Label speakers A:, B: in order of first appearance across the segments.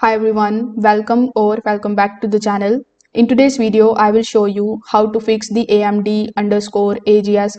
A: Hi everyone, welcome back to the channel. In today's video, I will show you how to fix the AMD AGS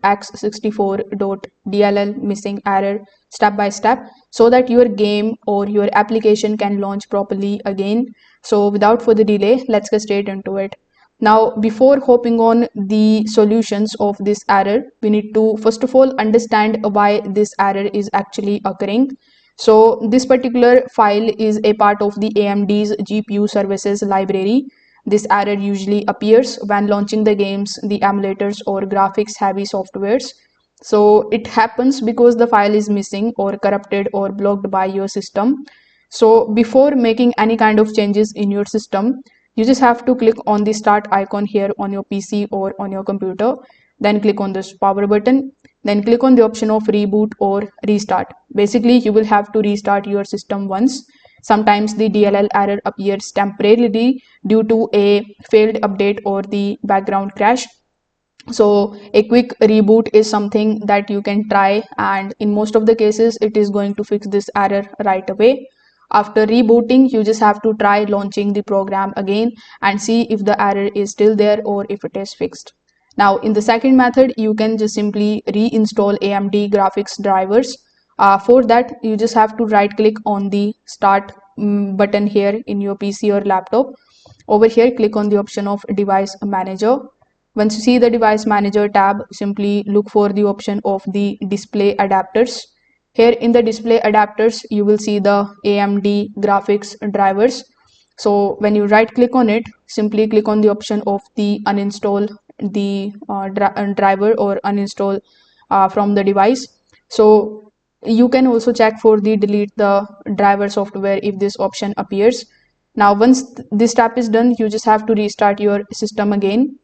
A: X64.DLL missing error step by step so that your game or your application can launch properly again. So without further delay, let's get straight into it. Now, before hopping on the solutions of this error, we need to first of all understand why this error is actually occurring. So this particular file is a part of the AMD's GPU services library. This error usually appears when launching the games, the emulators or graphics heavy softwares. So it happens because the file is missing or corrupted or blocked by your system. So before making any kind of changes in your system, you just have to click on the start icon here on your PC or on your computer. Then click on this power button. Then click on the option of reboot or restart. Basically, you will have to restart your system once. Sometimes the DLL error appears temporarily due to a failed update or the background crash. So a quick reboot is something that you can try, and in most of the cases it is going to fix this error right away. After rebooting, you just have to try launching the program again and see if the error is still there or if it is fixed. Now in the second method, you can just simply reinstall AMD graphics drivers. For that, you just have to right click on the start button here in your PC or laptop. Over here, click on the option of device manager. Once you see the device manager tab, simply look for the option of the display adapters. Here in the display adapters, you will see the AMD graphics drivers. So when you right click on it, simply click on the option of the uninstall the driver or uninstall from the device. So you can also check for the delete the driver software if this option appears. Now once this step is done, you just have to restart your system again.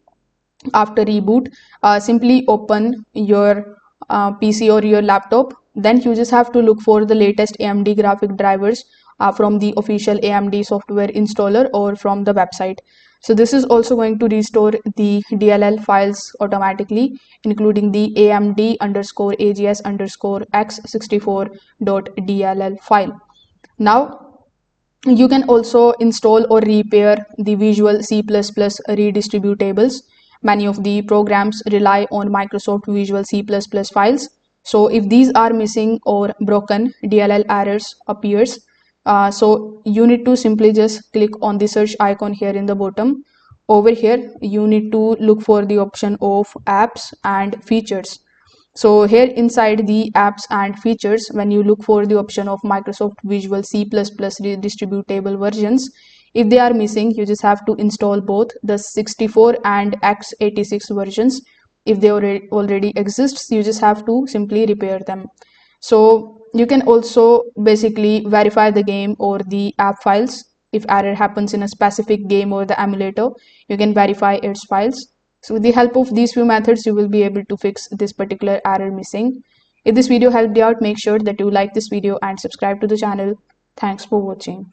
A: After reboot, simply open your PC or your laptop. Then you just have to look for the latest AMD graphic drivers from the official AMD software installer or from the website. So this is also going to restore the DLL files automatically, including the AMD AGS X64.DLL file. Now you can also install or repair the Visual C++ redistributables. Many of the programs rely on Microsoft Visual C++ files. So if these are missing or broken, DLL errors appears. So you need to simply just click on the search icon here in the bottom. Over here, you need to look for the option of apps and features. So here inside the apps and features, when you look for the option of Microsoft Visual C++ distributable versions, if they are missing, you just have to install both the 64 and x86 versions. If they already exist, you just have to simply repair them. So you can also basically verify the game or the app files. If error happens in a specific game or the emulator, you can verify its files. So with the help of these few methods, you will be able to fix this particular error missing. If this video helped you out, make sure that you like this video and subscribe to the channel. Thanks for watching.